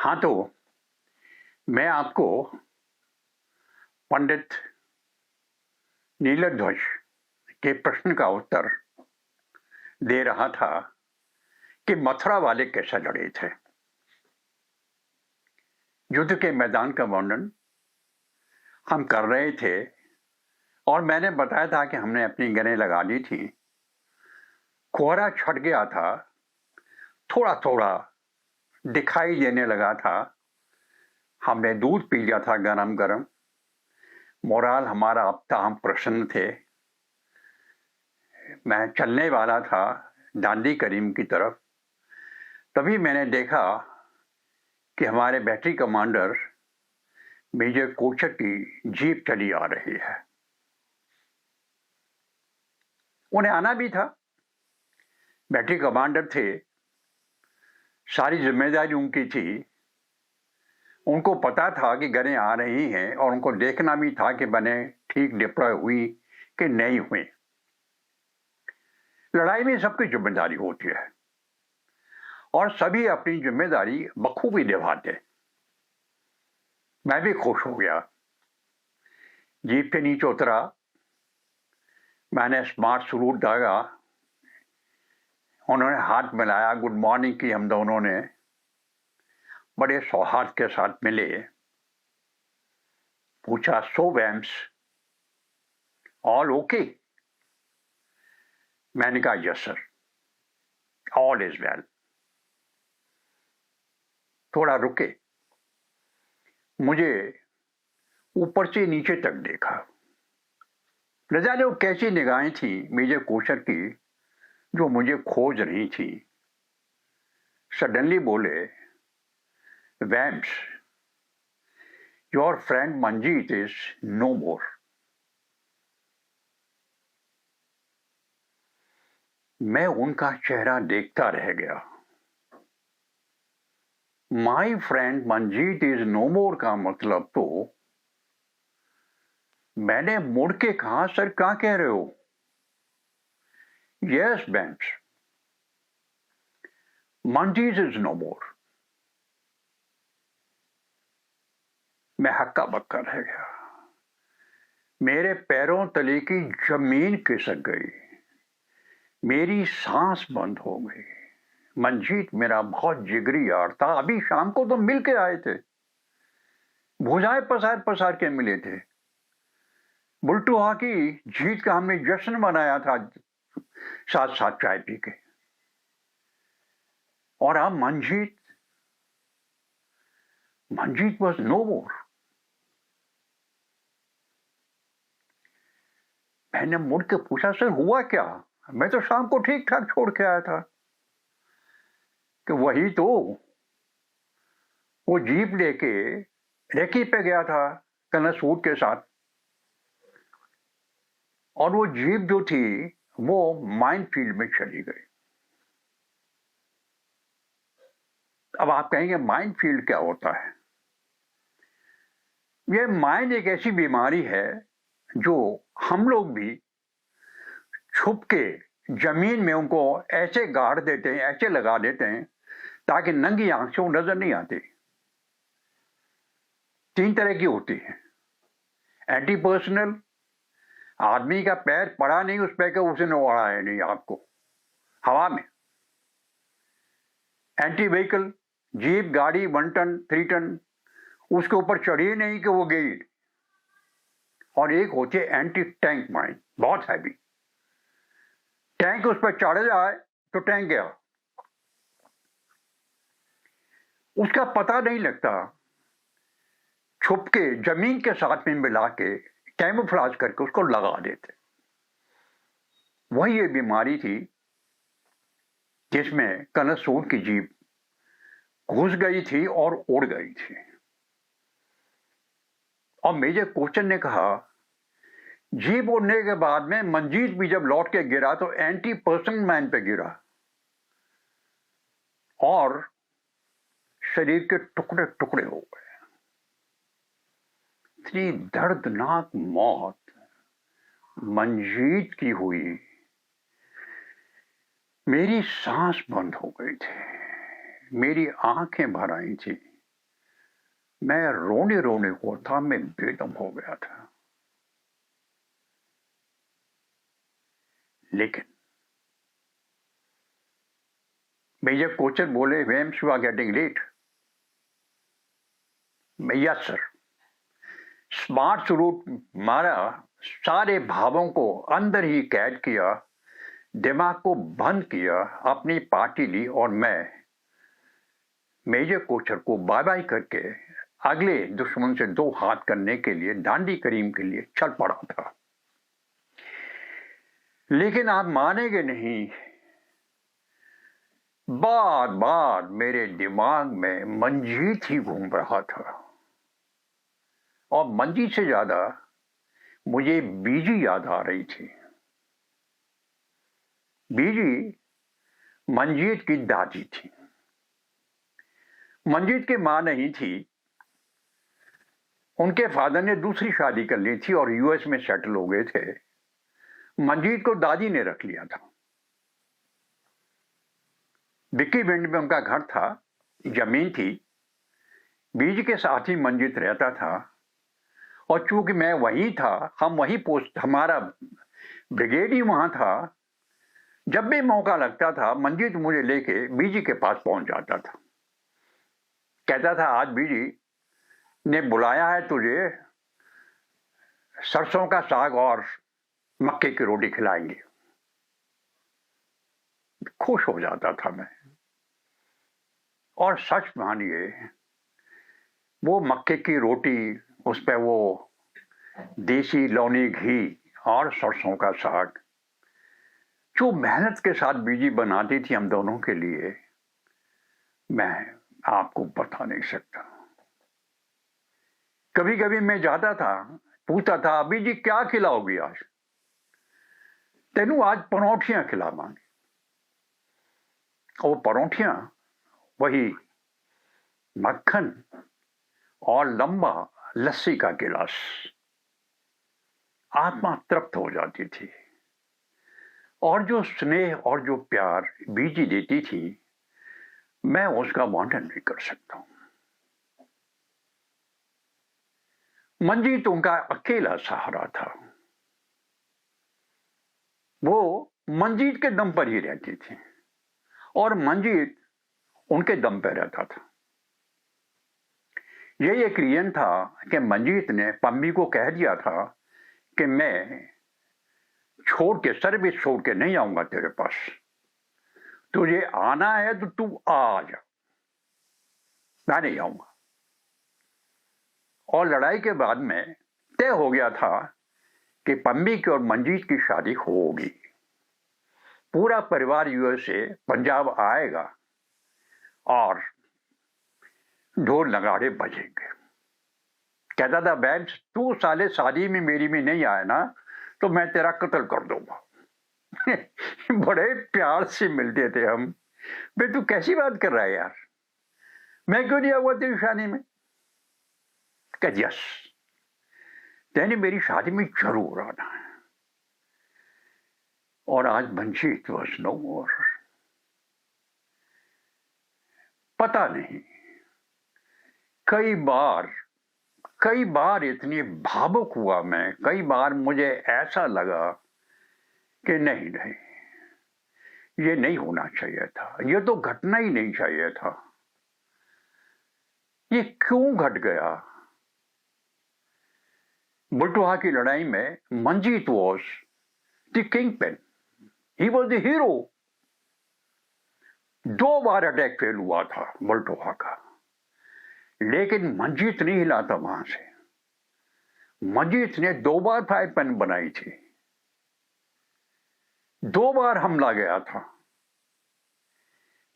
हाँ, तो मैं आपको पंडित नीलध्वज के प्रश्न का उत्तर दे रहा था कि मथुरा वाले कैसे लड़े थे। युद्ध के मैदान का वर्णन हम कर रहे थे और मैंने बताया था कि हमने अपनी गनें लगा ली थी। कोहरा छट गया था, थोड़ा थोड़ा दिखाई देने लगा था। हमने दूध पी लिया था गरम गरम। मोराल हमारा अब था, हम प्रसन्न थे। मैं चलने वाला था दांडी करीम की तरफ, तभी मैंने देखा कि हमारे बैटरी कमांडर मेजर कोचर की जीप चली आ रही है। उन्हें आना भी था, बैटरी कमांडर थे, सारी जिम्मेदारी उनकी थी। उनको पता था कि गनें आ रही हैं और उनको देखना भी था कि गनें ठीक डिप्लॉय हुई कि नहीं हुई। लड़ाई में सबकी जिम्मेदारी होती है और सभी अपनी जिम्मेदारी बखूबी निभाते। मैं भी खुश हो गया। जीप के नीचे उतरा, मैंने स्मार्ट सलूट दागा। उन्होंने हाथ मिलाया, गुड मॉर्निंग की हम दोनों ने। बड़े सौहार्द के साथ मिले। पूछा, सो वैम्स ऑल ओके? मैंने कहा, yes sir, all is well. थोड़ा रुके, मुझे ऊपर से नीचे तक देखा। न जाने वो कैसी निगाहें थी मेजर कोचर की जो मुझे खोज रही थी। सडनली बोले, Weems, your friend Manjeet is no more. मैं उनका चेहरा देखता रह गया। My friend Manjeet is no more का मतलब तो मैंने मुड़ के कहा, सर क्या कह रहे हो? Yes वैम्स, Manjeet is no more. मैं हक्का बक्का रह गया। मेरे पैरों तले की जमीन खिसक गई, मेरी सांस बंद हो गई। मंजीत मेरा बहुत जिगरी यार था। अभी शाम को तो मिल के आए थे, भुजाएं पसार पसार के मिले थे। बुलटुहा की जीत का हमने जश्न मनाया था साथ साथ चाय पी के। और अब मंजीत वॉज नो मोर। मैंने मुड़ के पूछा, सर हुआ क्या? मैं तो शाम को ठीक ठाक छोड़ के आया था। कि वही तो, वो जीप लेके रेकी पे गया था कनसूर के साथ, और वो जीप जो थी वो माइन फील्ड में चली गई। अब आप कहेंगे माइन फील्ड क्या होता है? ये माइन एक ऐसी बीमारी है जो हम लोग भी छुप के जमीन में उनको ऐसे गाड़ देते हैं, ऐसे लगा देते हैं ताकि नंगी आंख से वो नजर नहीं आती। 3 तरह की होती है। एंटी पर्सनल, आदमी का पैर पड़ा नहीं उस पे के उसने उड़ा है नहीं आपको हवा में। एंटी व्हीकल, जीप गाड़ी 1 टन 3 टन उसके ऊपर चढ़ी नहीं कि वो गई। और एक होती है एंटी टैंक माइन, बहुत हैवी। टैंक उस पर चढ़ जाए तो टैंक गया, उसका पता नहीं लगता। छुप के जमीन के साथ में मिला के कैमोफ्लेज करके उसको लगा देते। वही ये बीमारी थी जिसमें कनसूर की जीप घुस गई थी और उड़ गई थी। और मेजर कोचर ने कहा, जीप उड़ने के बाद में मंजीत भी जब लौट के गिरा तो एंटी पर्सन मैन पे गिरा और शरीर के टुकड़े टुकड़े हो गए। इतनी दर्दनाक मौत मंजीत की हुई, मेरी सांस बंद हो गई थी, मेरी आंखें भर आई थी। मैं रोने रोने को था, मैं बेदम हो गया था। लेकिन मेजर कोचर बोले, Weems you are getting late. Yes sir. Smart route मारा, सारे भावों को अंदर ही कैद किया, दिमाग को बंद किया, अपनी पार्टी ली और मैं मेजर कोचर को बाय बाय करके अगले दुश्मन से दो हाथ करने के लिए दांडी करीम के लिए चल पड़ा था। लेकिन आप मानेंगे नहीं, बार बार मेरे दिमाग में मंजीत ही घूम रहा था, और मंजीत से ज्यादा मुझे बीजी याद आ रही थी। बीजी मंजीत की दादी थी। मंजीत की मां नहीं थी, उनके फादर ने दूसरी शादी कर ली थी और यूएस में सेटल हो गए थे। मंजीत को दादी ने रख लिया था। बिक्की विंड में उनका घर था, जमीन थी। बीजी के साथ ही मंजीत रहता था, और चूंकि मैं वहीं था, हम वहीं पोस्ट, हमारा ब्रिगेड ही वहां था। जब भी मौका लगता था, मंजीत मुझे लेके बीजी के पास पहुंच जाता था। कहता था, आज बीजी ने बुलाया है तुझे, सरसों का साग और मक्के की रोटी खिलाएंगे। खुश हो जाता था मैं। और सच मानिए, वो मक्के की रोटी, उस पे वो देसी लौनी घी और सरसों का साग, जो मेहनत के साथ बीजी बनाती थी हम दोनों के लिए, मैं आपको बता नहीं सकता। कभी कभी मैं जाता था, पूछता था, बीजी क्या खिलाओगी आज? तेनू आज परौंठियां खिलावांगे। वो परौंठियां, वही मक्खन और लंबा लस्सी का गिलास, आत्मा तृप्त हो जाती थी। और जो स्नेह और जो प्यार बीजी देती थी, मैं उसका वर्णन नहीं कर सकता हूं। मंजीत उनका अकेला सहारा था। वो मंजीत के दम पर ही रहती थी, और मंजीत उनके दम पर रहता था। यही एक रीजन था कि मंजीत ने पम्मी को कह दिया था कि मैं छोड़ के, सर्विस छोड़ के नहीं आऊंगा तेरे पास। तुझे आना है तो तू आ जा, मैं नहीं आऊंगा। और लड़ाई के बाद में तय हो गया था कि पम्मी की और मंजीत की शादी होगी। पूरा परिवार यूएस से पंजाब आएगा और ढोल नगाड़े बजेंगे। कहता था, बैंस तू साले शादी में मेरी में नहीं आया ना तो मैं तेरा कत्ल कर दूंगा। बड़े प्यार से मिलते थे हम। बे तू कैसी बात कर रहा है यार, मैं क्यों नहीं आऊंगा तेरी शादी में? कह यस, तेने मेरी शादी में जरूर आना है। और आज मंजीत वाज नो मोर। पता नहीं, कई बार इतनी भावुक हुआ मैं, कई बार मुझे ऐसा लगा कि नहीं, ये नहीं होना चाहिए था, ये तो घटना ही नहीं चाहिए था। ये क्यों घट गया? बुलटुहा की लड़ाई में Manjeet was the kingpin, he was the hero. 2 बार अटैक फेल हुआ था बुलटुहा का, लेकिन मंजीत नहीं हिला था वहां से। मंजीत ने 2 बार फ्राई पैन बनाई थी, 2 बार हमला गया था।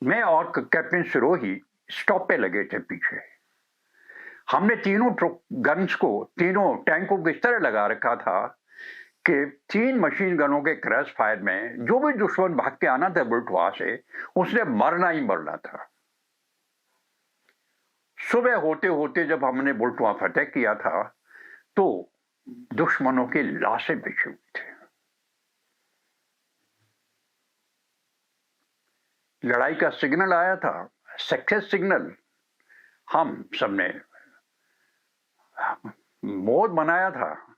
मैं और कैप्टन सिरोही स्टॉप पे लगे थे पीछे। हमने तीनों गन्स को, तीनों टैंकों को इस तरह लगा रखा था कि 3 मशीन गनों के क्रैश फायर में जो भी दुश्मन भाग के आना था बुलटुहा से, उसने मरना ही मरना था। सुबह होते होते जब हमने बुलटुहा फतेह किया था, तो दुश्मनों की लाशें बिछी हुई थी। लड़ाई का सिग्नल आया था, सक्सेस सिग्नल। हम सबने बहुत बनाया था,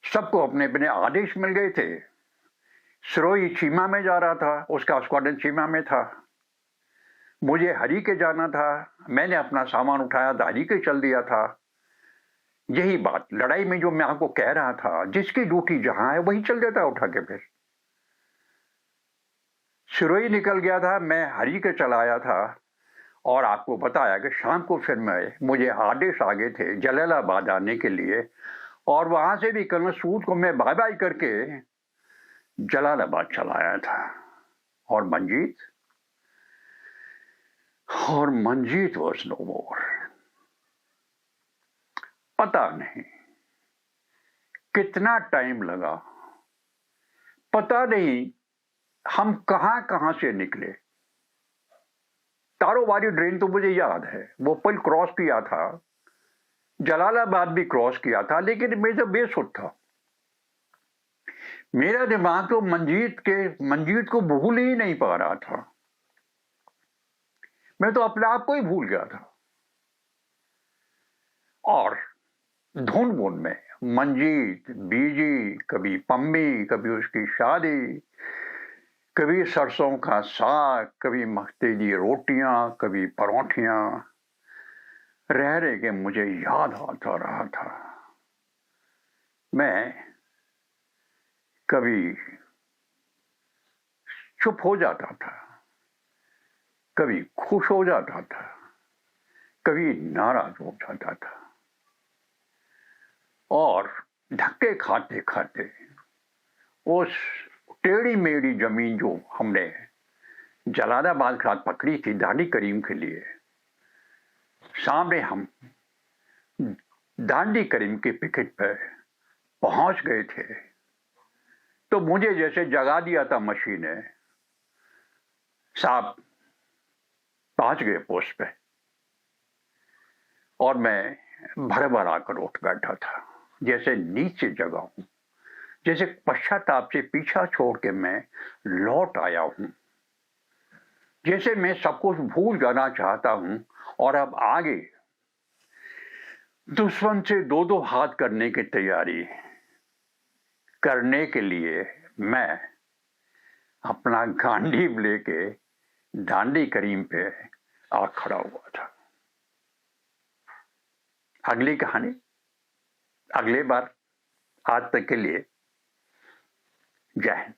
सबको अपने अपने आदेश मिल गए थे। सिरोही चीमा में जा रहा था, उसका स्क्वाड्रन चीमा में था। मुझे हरीके जाना था, मैंने अपना सामान उठाया था, हरीके चल दिया था। यही बात लड़ाई में जो मैं आपको कह रहा था, जिसकी ड्यूटी जहां है वही चल देता उठा के। फिर सिरोही निकल गया था, मैं हरीके चला आया था और आपको बताया कि शाम को फिर मुझे आदेश आ गए थे जलालाबाद आने के लिए, और वहां से भी कर्नल सूद को मैं बाय बाय करके जलालाबाद चला आया था। और मंजीत वॉज नो मोर। पता नहीं कितना टाइम लगा, पता नहीं हम कहां से निकले। तारोवारी ड्रेन तो मुझे याद है, वो पुल क्रॉस किया था, जलालाबाद भी क्रॉस किया था, लेकिन मैं तो बेसुध था। मेरा दिमाग तो मंजीत को भूल ही नहीं पा रहा था। मैं तो अपने आप को ही भूल गया था। और धुन में मंजीत, बीजी, कभी पम्मी, कभी उसकी शादी, कभी सरसों का साग, कभी मखतेली रोटियां, कभी परोठियां, रह रहे के मुझे याद आता रहा था। मैं कभी चुप हो जाता था, कभी खुश हो जाता था, कभी नाराज हो जाता था। और धक्के खाते खाते उस टेढ़ी मेढ़ी जमीन जो हमने जलालाबाद के साथ पकड़ी थी दांडी करीम के लिए, सामने हम दांडी करीम के पिकेट पर पहुंच गए थे, तो मुझे जैसे जगा दिया था मशीन ने। साहब पहुंच गए पोस्ट पे, और मैं भर आकर उठ बैठा था, जैसे नीचे जगा हूं, जैसे पश्चाताप से पीछा छोड़ के मैं लौट आया हूं, जैसे मैं सब कुछ भूल जाना चाहता हूं और अब आगे दुश्मन से दो दो हाथ करने की तैयारी करने के लिए मैं अपना गांडीव लेके दांडी करीम पे आ खड़ा हुआ था। अगली कहानी अगले बार। आज तक के लिए जय हिंद।